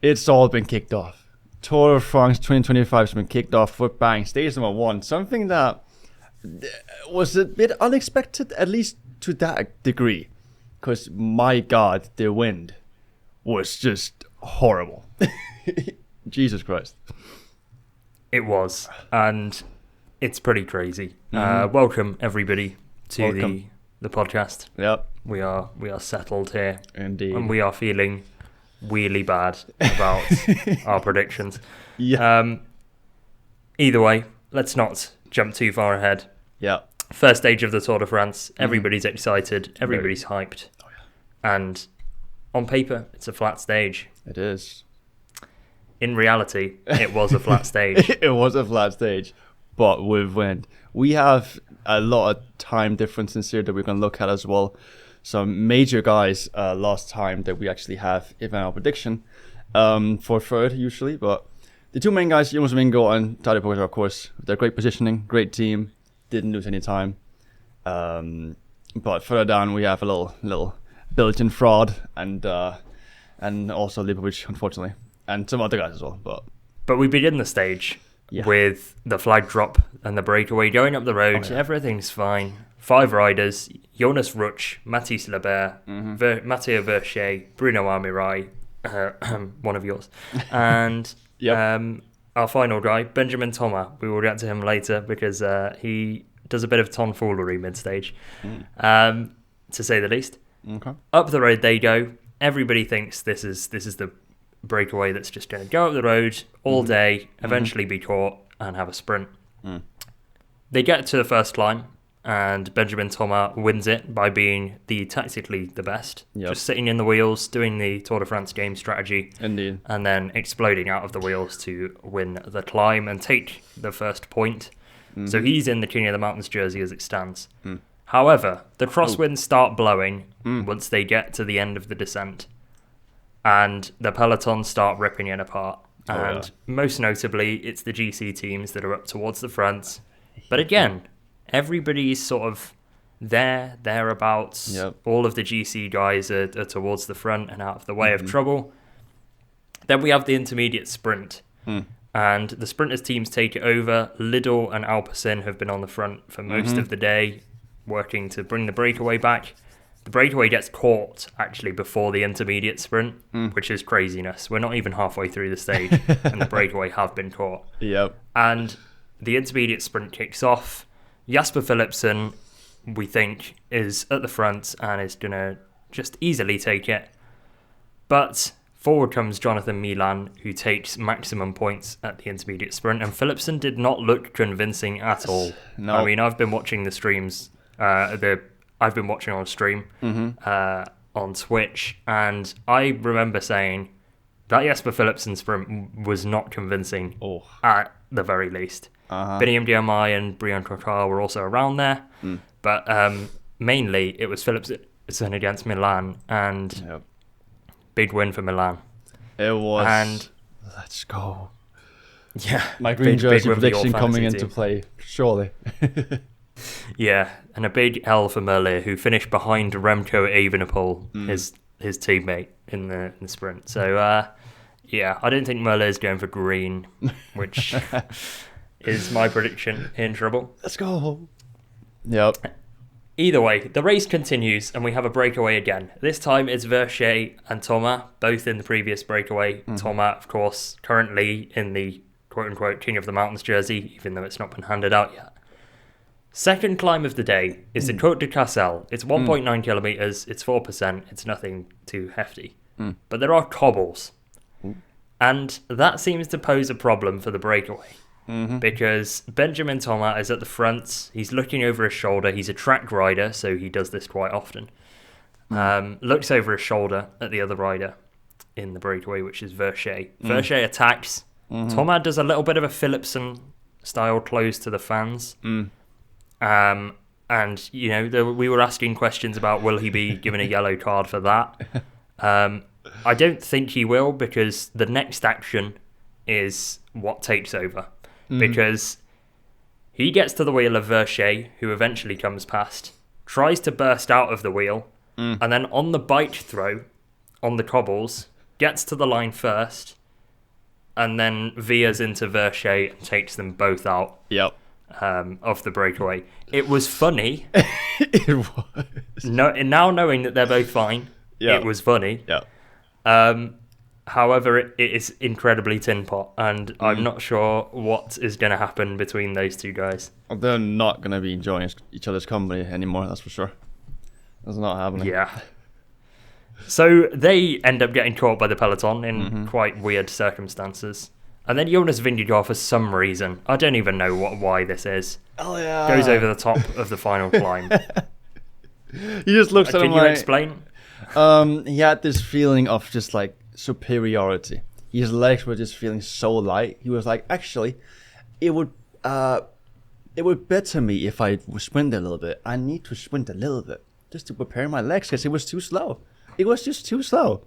it's all been kicked off. Tour de France 2025 has been kicked off with bang. Stage number 1. Something that was a bit unexpected, at least to that degree. Because, my God, the wind was just horrible. Jesus Christ. It was. And it's pretty crazy. Welcome, everybody, to the podcast. Yep. We are settled here. Indeed. And we are feeling really bad about our predictions. Yeah. Either way, let's not jump too far ahead. Yeah. First stage of the Tour de France. Everybody's excited. Everybody's hyped. Oh, yeah. And on paper, it's a flat stage. It is. In reality, it was a flat stage. It was a flat stage, but with wind. We have a lot of time differences here that we can look at as well. Some major guys lost time that we actually have in our prediction for third usually. But the two main guys, Jonas Vingegaard and Tadej Pogacar, of course, they're great positioning, great team, didn't lose any time. But further down we have a little Belgian fraud and also Lipovic, unfortunately, and some other guys as well. But we begin the stage with the flag drop and the breakaway going up the road. Oh, yeah. Everything's fine. 5 riders: Jonas Ruch, Mathis Lebert, Matteo Verchet, Bruno Armirail, one of yours, and our final guy, Benjamin Thomas. We will get to him later because he does a bit of tomfoolery mid-stage, to say the least. Okay. Up the road they go. Everybody thinks this is the breakaway that's just going to go up the road all day, eventually be caught and have a sprint. They get to the first climb, and Benjamin Thomas wins it by being tactically the best. Just sitting in the wheels, doing the Tour de France game strategy. Indeed. And then exploding out of the wheels to win the climb and take the first point. So he's in the King of the Mountains jersey as it stands. However, the crosswinds start blowing once they get to the end of the descent. And the peloton start ripping it apart. Most notably, it's the GC teams that are up towards the front. But again, everybody's sort of thereabouts. All of the GC guys are towards the front and out of the way of trouble. Then we have the intermediate sprint. And the sprinters teams take it over. Lidl and Alpecin have been on the front for most of the day, working to bring the breakaway back. The breakaway gets caught, actually, before the intermediate sprint, which is craziness. We're not even halfway through the stage, and the breakaway have been caught. And the intermediate sprint kicks off. Jasper Philipsen, we think, is at the front and is going to just easily take it. But forward comes Jonathan Milan, who takes maximum points at the intermediate sprint, and Philipsen did not look convincing at all. No. I mean, I've been watching the streams, I've been watching on stream on Twitch, and I remember saying that Jasper Philipsen sprint was not convincing at the very least. Biniam Diomaye and Brian Kokar were also around there, but mainly it was Philipsen against Milan, and big win for Milan. It was. And let's go. Yeah, my green jersey prediction coming into play, surely. Yeah, and a big L for Merlier, who finished behind Remco Evenepoel, his teammate in the sprint. So, I don't think Merlier's going for green, which is my prediction in trouble. Let's go. Yep. Either way, the race continues, and we have a breakaway again. This time it's Verchet and Thomas, both in the previous breakaway. Thomas, of course, currently in the quote-unquote King of the Mountains jersey, even though it's not been handed out yet. Second climb of the day is the Côte de Cassel. It's 1.9 kilometers. It's 4%. It's nothing too hefty. But there are cobbles. And that seems to pose a problem for the breakaway. Because Benjamin Thomas is at the front. He's looking over his shoulder. He's a track rider, so he does this quite often. Looks over his shoulder at the other rider in the breakaway, which is Verchet. Verchet attacks. Thomas does a little bit of a Philipsen style close to the fans. And, you know, we were asking questions about will he be given a yellow card for that. I don't think he will, because the next action is what takes over. Because he gets to the wheel of Verchet, who eventually comes past, tries to burst out of the wheel, and then on the bike throw, on the cobbles, gets to the line first, and then veers into Verchet and takes them both out. Yep. Of the breakaway. It was funny. It was. Now knowing that they're both fine, it was funny. Yeah. However, it is incredibly tin pot, and I'm not sure what is going to happen between those two guys. They're not going to be enjoying each other's company anymore, that's for sure. That's not happening. Yeah. So they end up getting caught by the peloton in quite weird circumstances. And then Jonas Vingegaard, for some reason, I don't even know why this is, goes over the top of the final climb. He just looks at him like... Can you explain? He had this feeling of just like superiority. His legs were just feeling so light. He was like, actually, it would better me if I sprint a little bit. I need to sprint a little bit just to prepare my legs because it was too slow. It was just too slow.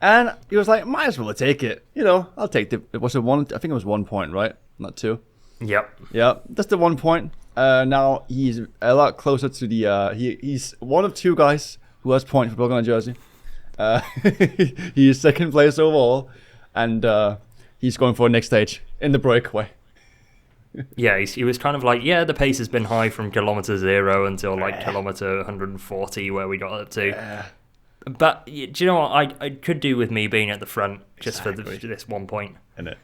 And he was like, might as well take it. I'll take it. Was it one? I think it was 1 point, right? Not 2. Yep. Yeah, that's the 1 point. Now he's a lot closer to the... he's one of 2 guys who has points for Blogging on Jersey. He is 2nd place overall. And he's going for the next stage in the breakaway. Yeah, he was kind of like, the pace has been high from kilometre 0 until like kilometre 140 where we got up to. But do you know what? I could do with me being at the front just for this 1 point. Isn't it?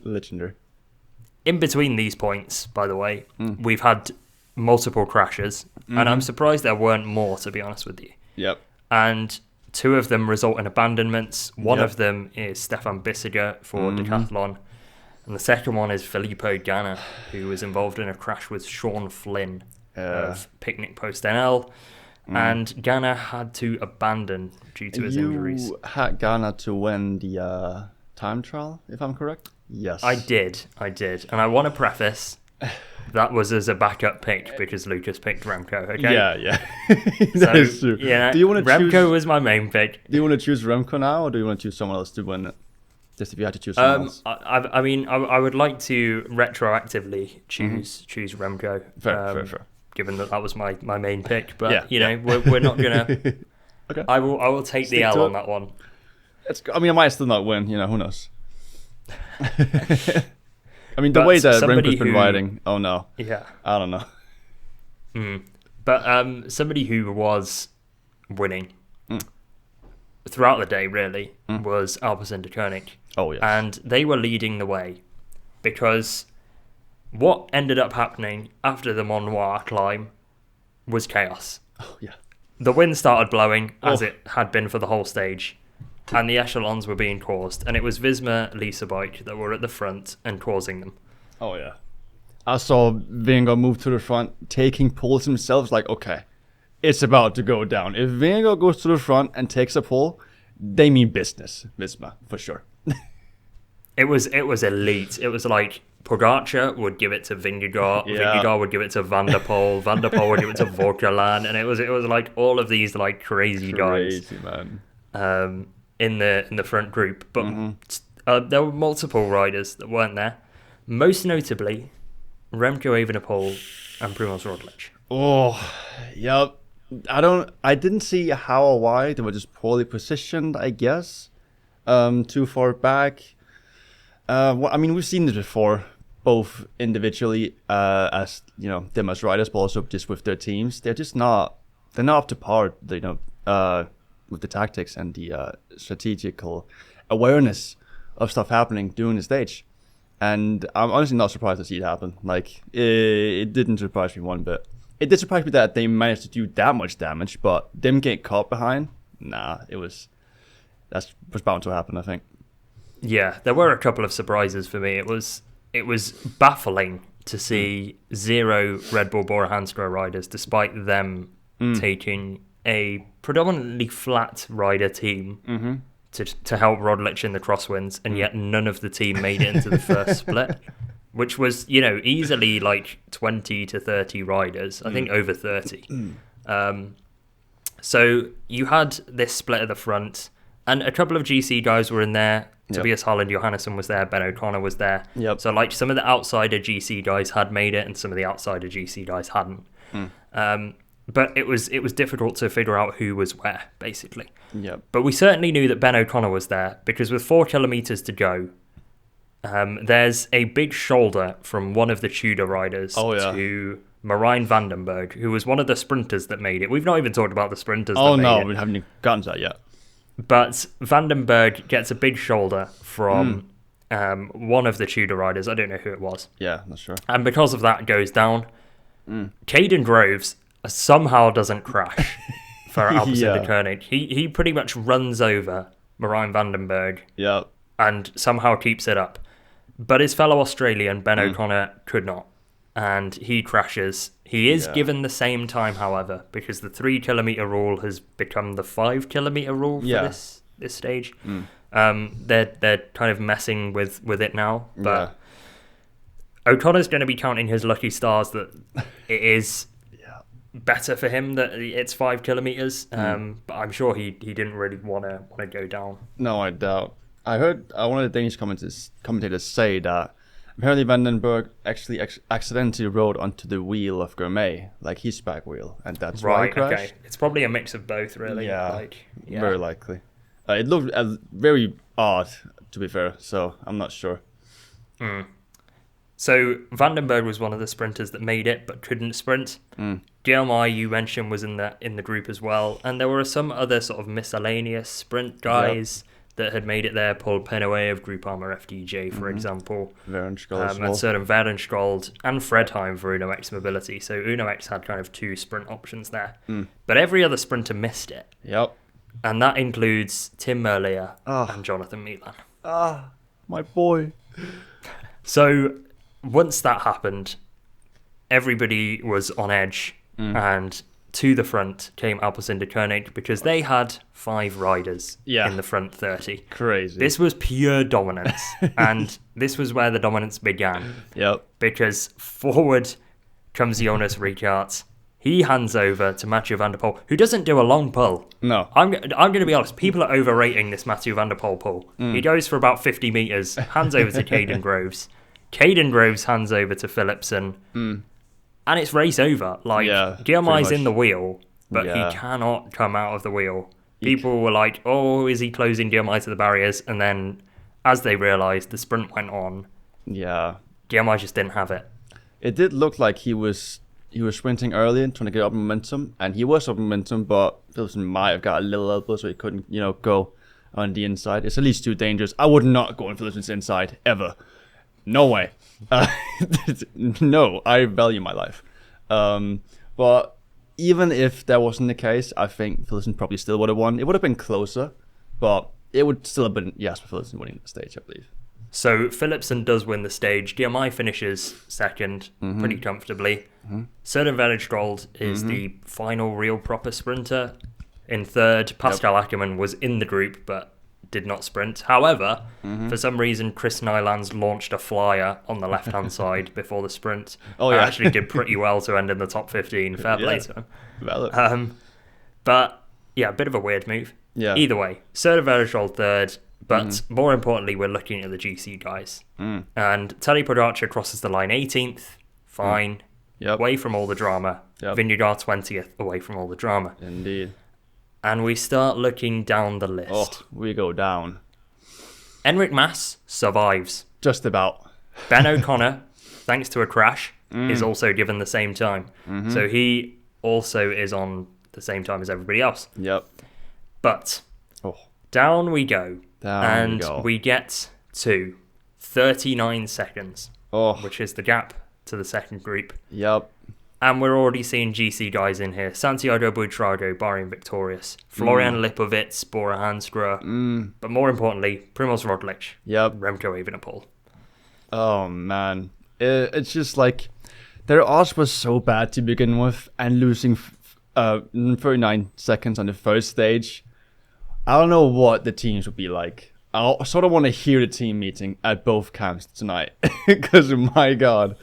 Legendary. In between these points, by the way, we've had multiple crashes, and I'm surprised there weren't more, to be honest with you. Yep. And 2 of them result in abandonments. One of them is Stefan Bissiger for Decathlon, and the second one is Filippo Ganna, who was involved in a crash with Sean Flynn of Picnic Post NL. And Ganna had to abandon due to his injuries. You had Ganna to win the time trial, if I'm correct? Yes. I did. And I want to preface, that was as a backup pick because Lucas picked Remco, okay? Yeah. That is true. Yeah, Remco was my main pick. Do you want to choose Remco now, or do you want to choose someone else to win it? Just if you had to choose someone else. I would like to retroactively choose Remco. Fair. Given that was my main pick, but we're not gonna. Okay. I will take the L on that one. I might still not win. Who knows? The way that Remco's been riding. Oh no. Yeah. I don't know. But somebody who was winning throughout the day really was Alpecin Koenig. Oh yes. And they were leading the way because what ended up happening after the Mont Noir climb was chaos. Oh, yeah. The wind started blowing, as it had been for the whole stage, and the echelons were being caused, and it was Visma Lisa Bike that were at the front and causing them. Oh, yeah. I saw Vingegaard move to the front, taking poles himself, like, okay, it's about to go down. If Vingegaard goes to the front and takes a pole, they mean business, Visma, for sure. It was elite. It was like Pogacar would give it to Vingegaard. Vingegaard would give it to Van Der Poel. Van Der Poel would give it to Vauquelin, and it was like all of these like crazy guys, man. In the front group. But there were multiple riders that weren't there. Most notably, Remco Evenepoel and Primož Roglic. Oh, yep. I didn't see how or why. They were just poorly positioned, I guess. Too far back. We've seen it before, both individually as them as riders, but also just with their teams. They're not up to par. With the tactics and the strategical awareness of stuff happening during the stage. And I'm honestly not surprised to see it happen. Like it didn't surprise me one bit. It did surprise me that they managed to do that much damage, but them getting caught behind, that was bound to happen, I think. Yeah, there were a couple of surprises for me. It was baffling to see 0 Red Bull Bora Hansgrohe riders, despite them taking a predominantly flat rider team to help Roglic in the Crosswinds, and yet none of the team made it into the first split, which was easily like 20 to 30 riders. I think over 30. So you had this split at the front, and a couple of GC guys were in there. Tobias Holland Johannesson was there, Ben O'Connor was there. So like some of the outsider GC guys had made it and some of the outsider GC guys hadn't. but it was difficult to figure out who was where, basically. Yep. But we certainly knew that Ben O'Connor was there, because with 4 kilometres to go, there's a big shoulder from one of the Tudor riders to Marijn van den Berg, who was one of the sprinters that made it. We've not even talked about the sprinters that made it. We haven't even gotten to that yet. But Van den Berg gets a big shoulder from one of the Tudor riders. I don't know who it was. Yeah, not sure. And because of that, goes down. Caden Groves somehow doesn't crash for Alpecin de Koning. He pretty much runs over Marijn van den Berg and somehow keeps it up. But his fellow Australian, Ben O'Connor, could not. And he crashes. He is given the same time, however, because the 3 kilometre rule has become the 5 kilometre rule for this stage. They're kind of messing with it now. But O'Connor's going to be counting his lucky stars that it is better for him that it's 5 kilometres. But I'm sure he didn't really want to go down. No, I doubt. I heard one of the Danish commentators say that apparently Van den Berg actually accidentally rode onto the wheel of Gourmet, like his back wheel, and that's why he crashed. Okay. It's probably a mix of both, really. Yeah, very likely. It looked very odd, to be fair, so I'm not sure. So Van den Berg was one of the sprinters that made it but couldn't sprint. Guillaume, you mentioned, was in the group as well, and there were some other sort of miscellaneous sprint guys that had made it there. Paul Penaway of Groupama FDJ, for example. Verenskjold and certain Verenskjold and Fredheim for Uno X Mobility. So Uno X had kind of 2 sprint options there. But every other sprinter missed it. Yep. And that includes Tim Merlier and Jonathan Milan. My boy. So once that happened, everybody was on edge, and to the front came Alpecin de Koning because they had 5 riders in the front 30. Crazy. This was pure dominance, and this was where the dominance began. Yep. Because forward comes Jonas Vingegaard. He hands over to Mathieu Van Der Poel, who doesn't do a long pull. No. I'm going to be honest, people are overrating this Mathieu Van Der Poel pull. He goes for about 50 metres, hands over to Caden Groves. Caden Groves hands over to Philipsen. And it's race over. Guillaume's in the wheel, but he cannot come out of the wheel. People were like, oh, is he closing Guillaume to the barriers? And then, as they realised, the sprint went on. Yeah. Guillaume just didn't have it. It did look like he was sprinting early and trying to get up momentum, and he was up momentum, but Philipsen might have got a little elbow, so he couldn't, go on the inside. It's at least too dangerous. I would not go on Philipsen's inside, ever. No way. No, I value my life. But even if that wasn't the case, I think Philipsen probably still would have won. It would have been closer, but it would still have been Jasper Philipsen winning the stage, I believe. So Philipsen does win the stage. Guillaume finishes second pretty comfortably. Søren Verenskjold is the final real proper sprinter. In third, Pascal Ackermann was in the group but did not sprint. However, for some reason, Chris Nylands launched a flyer on the left-hand side before the sprint. Actually did pretty well to end in the top 15. Fair play to him. Valid. But, yeah, a bit of a weird move. Yeah. Either way, Søren Verenskjold third, but more importantly, we're looking at the GC guys. And Tadej Pogacar crosses the line 18th. Fine. Away from all the drama. Vingegaard 20th, away from all the drama. Indeed. And we start looking down the list. Oh, we go down. Enric Mas survives. Just about. Ben O'Connor, thanks to a crash, is also given the same time. So he also is on the same time as everybody else. Yep. But down we go. We get to 39 seconds, which is the gap to the second group. Yep. And we're already seeing GC guys in here. Santiago Buitrago, Bahrain victorious. Florian Lipovitz, Bora Hansgrohe. But more importantly, Primož Roglic. Yep. Remco Evenepoel. Oh, man. It's just like, their odds was so bad to begin with, and losing 39 seconds on the first stage. I don't know what the teams would be like. I sort of want to hear the team meeting at both camps tonight. Because, my God.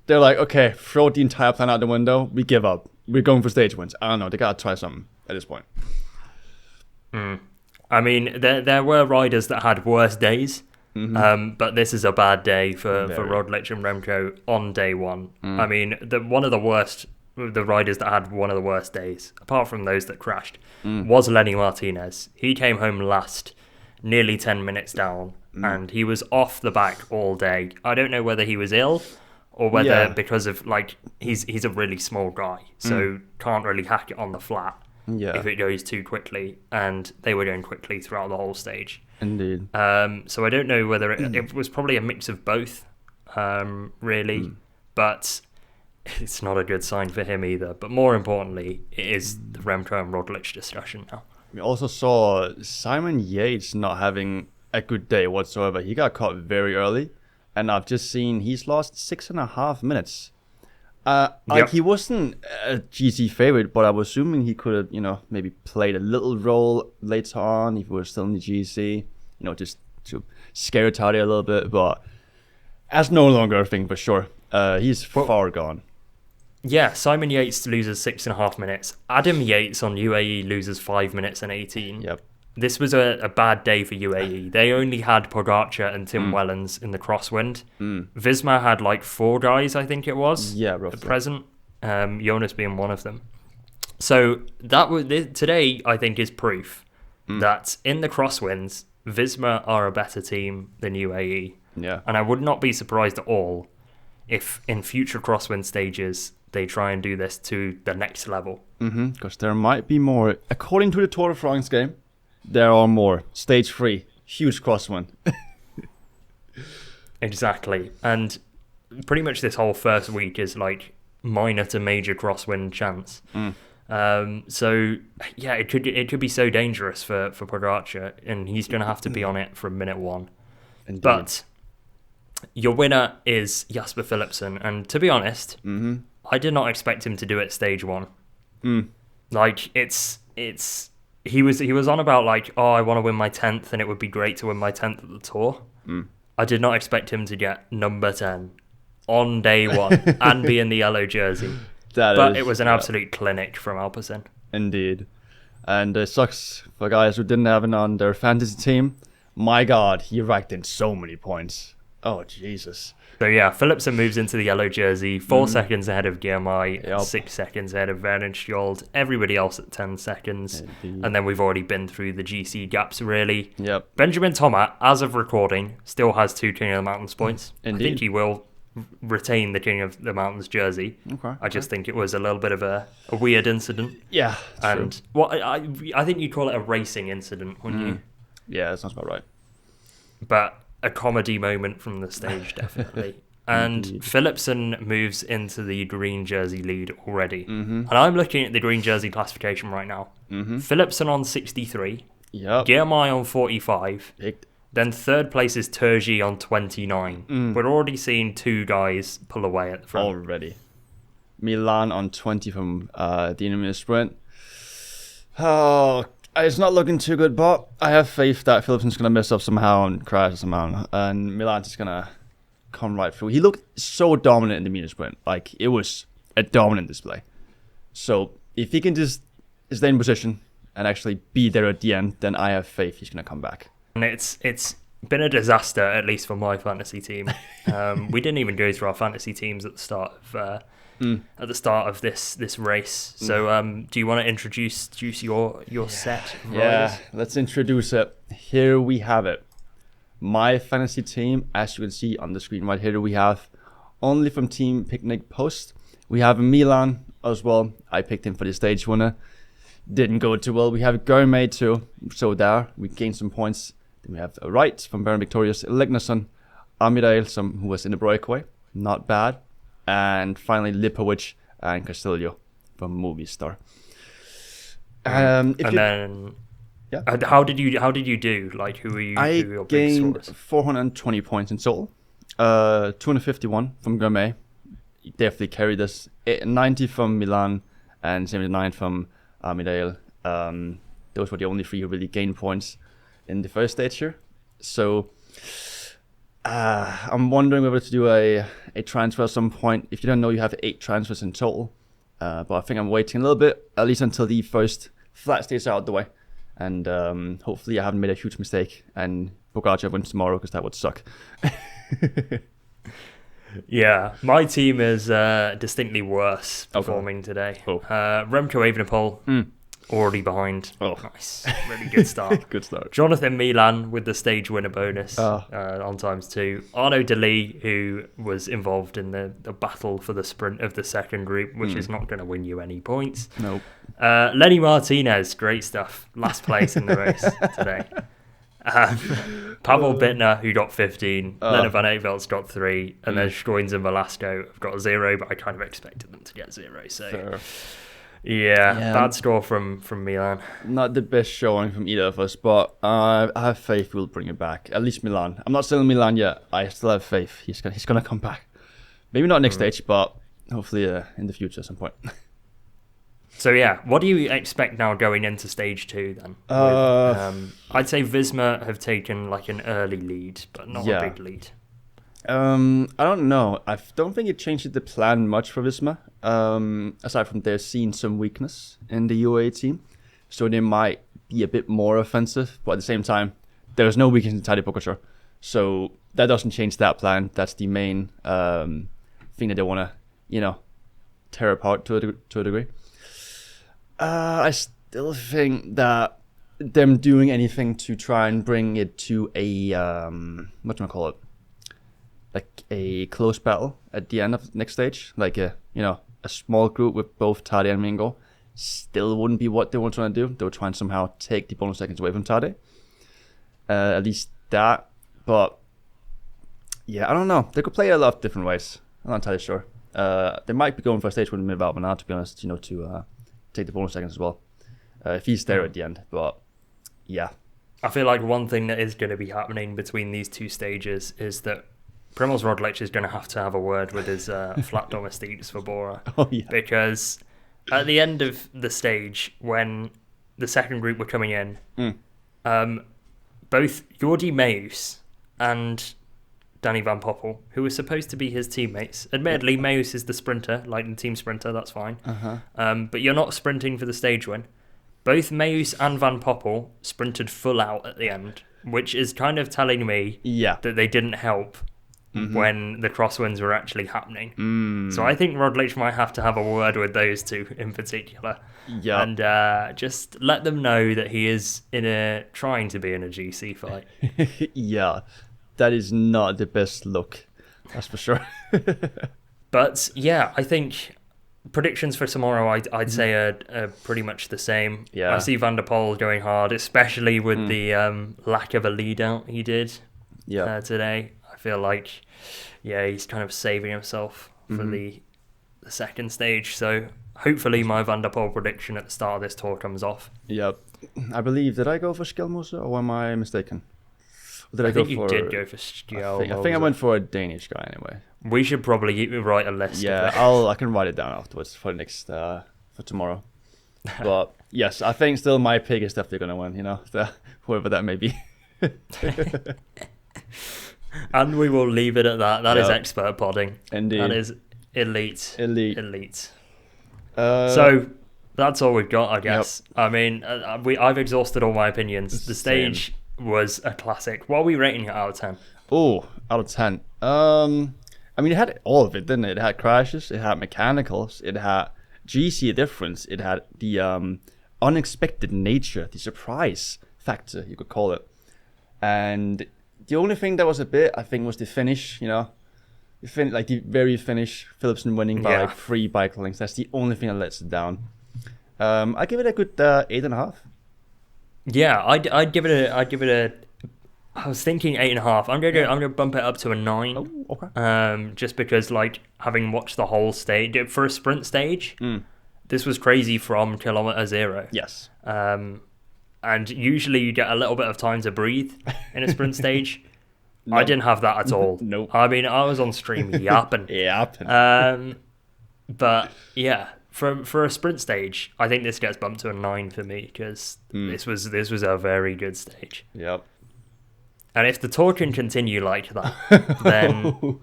They're like, okay, throw the entire plan out the window. We give up. We're going for stage wins. I don't know. They got to try something at this point. I mean, there were riders that had worse days. But this is a bad day for Roglic and Remco on day one. I mean, one of the worst the riders that had one of the worst days, apart from those that crashed, was Lenny Martinez. He came home last, nearly 10 minutes down, and he was off the back all day. I don't know whether he was ill or whether because of, like, he's a really small guy, so can't really hack it on the flat if it goes too quickly, and they were going quickly throughout the whole stage. Indeed. So I don't know whether it was probably a mix of both, really, but it's not a good sign for him either. But more importantly, it is the Remco and Roglic discussion now. We also saw Simon Yates not having a good day whatsoever. He got caught very early, and I've just seen he's lost 6.5 minutes. He wasn't a GC favorite, but I was assuming he could have, maybe played a little role later on if he was still in the GC, just to scare Tadej a little bit. But that's no longer a thing for sure. He's far gone. Yeah, Simon Yates loses 6.5 minutes. Adam Yates on UAE loses 5 minutes and 18. Yep. This was a bad day for UAE. They only had Pogacar and Tim Wellens in the crosswind. Visma had like 4 guys, I think it was. Yeah, roughly. At present, Jonas being one of them. So today, I think, is proof that in the crosswinds, Visma are a better team than UAE. Yeah. And I would not be surprised at all if in future crosswind stages they try and do this to the next level. Because there might be more. According to the Tour de France game, there are more. Stage 3, huge crosswind. Exactly. And pretty much this whole first week is like minor to major crosswind chance. So yeah, it could be so dangerous for Pogacar, and he's going to have to be on it from minute 1. Indeed. But your winner is Jasper Philipsen, and to be honest, I did not expect him to do it stage 1. Like he was on about like, I want to win my 10th, and it would be great to win my 10th at the Tour. I did not expect him to get number 10 on day 1 and be in the yellow jersey. But it was an absolute clinic from Alpecin. Indeed. And it sucks for guys who didn't have him on their fantasy team. My God, he racked in so many points. Oh, Jesus. So yeah, Philipsen moves into the yellow jersey, 4 seconds ahead of Guillemot, 6 seconds ahead of Vernon Skjold, everybody else at 10 seconds. Indeed. And then we've already been through the GC gaps, really. Yep. Benjamin Thomas, as of recording, still has 2 King of the Mountains points. Indeed. I think he will retain the King of the Mountains jersey. Okay. I just think it was a little bit of a weird incident. Yeah. And I think you'd call it a racing incident, wouldn't you? Yeah, that sounds about right. But a comedy moment from the stage, definitely. And Philipsen moves into the green jersey lead already. And I'm looking at the green jersey classification right now. Philipsen on 63. Yep. Guillemot on 45. Picked. Then third place is Turgi on 29. We're already seeing 2 guys pull away at the front. Already. Milan on 20 from the Indomine sprint. Oh, it's not looking too good, but I have faith that Philipsen's going to mess up somehow and crash somehow. And Milan's just going to come right through. He looked so dominant in the Indomine sprint. Like, it was a dominant display. So, if he can just stay in position and actually be there at the end, then I have faith he's going to come back. And it's been a disaster, at least for my fantasy team. We didn't even go through our fantasy teams at the start of this race. So do you want to introduce your set of riders? Yeah, let's introduce it. Here we have it. My fantasy team, as you can see on the screen right here, we have only from Team Picnic Post. We have Milan as well. I picked him for the stage winner. Didn't go too well. We have Gourmet too. So there, we gained some points. Then we have Wright from Baron Victorious, Lignason, Amidail, who was in the breakaway. Not bad. And finally, Lipovic and Castillo from Movistar. How did you do? Like, who were you? I who were your big gained scores? 420 points in total. 251 from Gourmet. He definitely carried this. 90 from Milan and 79 from Amidail. Those were the only 3 who really gained points in the first stage here. So I'm wondering whether to do a transfer at some point. If you don't know, you have 8 transfers in total. But I think I'm waiting a little bit, at least until the first flat stage out of the way. And hopefully I haven't made a huge mistake and Pogacar wins tomorrow, because that would suck. Yeah, my team is distinctly worse performing today. Remco Evenepoel, already behind. Nice. Really good start. Good start. Jonathan Milan with the stage winner bonus on ×2. Arnaud Delis, who was involved in the battle for the sprint of the second group, which is not going to win you any points. Nope. Lenny Martinez, great stuff. Last place in the race today. Pavel Bittner, who got 15, Leonard Van Aertveld's got 3, and then Stroins and Velasco have got 0, but I kind of expected them to get 0. So, Fair. Yeah, bad score from Milan. Not the best showing from either of us, but I have faith we'll bring it back. At least Milan. I'm not selling Milan yet. I still have faith. He's gonna come back. Maybe not next stage, but hopefully in the future at some point. So yeah, what do you expect now going into stage 2 then? I'd say Visma have taken like an early lead, but not a big lead. I don't know. I don't think it changed the plan much for Visma. Aside from they're seeing some weakness in the UAE team, so they might be a bit more offensive. But at the same time, there's no weakness in Tadej Pogacar, so that doesn't change that plan. That's the main thing that they want to, tear apart to a degree. I still think that them doing anything to try and bring it to a what do I call it? Like a close battle at the end of the next stage, like a small group with both Tadej and Vingegaard, still wouldn't be what they were trying to do. They were trying to somehow take the bonus seconds away from Tadej. At least that, but yeah, I don't know. They could play it a lot of different ways. I'm not entirely sure. They might be going for a stage with Wout Van Aert, to be honest, to take the bonus seconds as well, if he's there at the end. But yeah, I feel like one thing that is going to be happening between these two stages is that Primož Roglic is going to have a word with his flat domestiques for Bora. Oh, yeah. Because at the end of the stage, when the second group were coming in, both Jordi Meeus and Danny Van Poppel, who were supposed to be his teammates. Admittedly, Meeus is the sprinter, like the team sprinter, that's fine. But you're not sprinting for the stage win. Both Meeus and Van Poppel sprinted full out at the end, which is kind of telling me that they didn't help when the crosswinds were actually happening. So I think Roglic might have to have a word with those two in particular. And just let them know that he is trying to be in a GC fight. That is not the best look, that's for sure. But yeah, I think predictions for tomorrow, I'd say are pretty much the same. I see Van Der Poel going hard, especially with the lack of a lead out he did today. I feel like, he's kind of saving himself for the second stage. So hopefully my Van Der Poel prediction at the start of this tour comes off. I believe, did I go for Skjelmose or am I mistaken? I think you did go for Skjelmose. I think I went for a Danish guy anyway. We should probably write a list. I can write it down afterwards for the next for tomorrow. But yes, I think still my pick is definitely gonna win. Whoever that may be. And we will leave it at that. That is expert podding. Indeed. That is elite. So that's all we've got, I guess. I mean, I've exhausted all my opinions. The stage was a classic. What are we rating it out of 10? Oh, out of 10. I mean, it had all of it, didn't it? It had crashes, it had mechanicals, it had GC difference, it had the unexpected nature, the surprise factor, you could call it. And the only thing that was a bit, I think, was the finish, the very finish, Philipsen winning by 3 bike lengths. That's the only thing that lets it down. I give it a good 8.5. Yeah, I'd give it a. I was thinking 8.5. I'm gonna bump it up to a 9. Oh, okay. Just because, having watched the whole stage for a sprint stage, this was crazy from kilometer 0. Yes. And usually you get a little bit of time to breathe in a sprint stage. No. I didn't have that at all. Nope. I mean, I was on stream yapping. But yeah. For a sprint stage, I think this gets bumped to a 9 for me because this was a very good stage. Yep. And if the tour can continue like that, then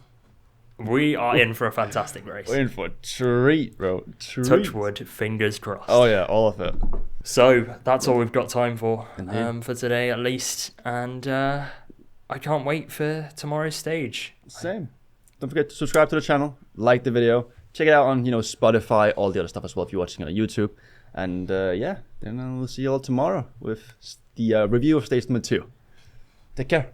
we are in for a fantastic race. We're in for a treat, bro. Touch wood, fingers crossed. Oh yeah, all of it. So that's all we've got time for today at least, and I can't wait for tomorrow's stage. Same. don't forget to subscribe to the channel, like the video, check it out on Spotify, all the other stuff as well if you're watching on YouTube. And then we'll see you all tomorrow with the review of stage number 2. Take care.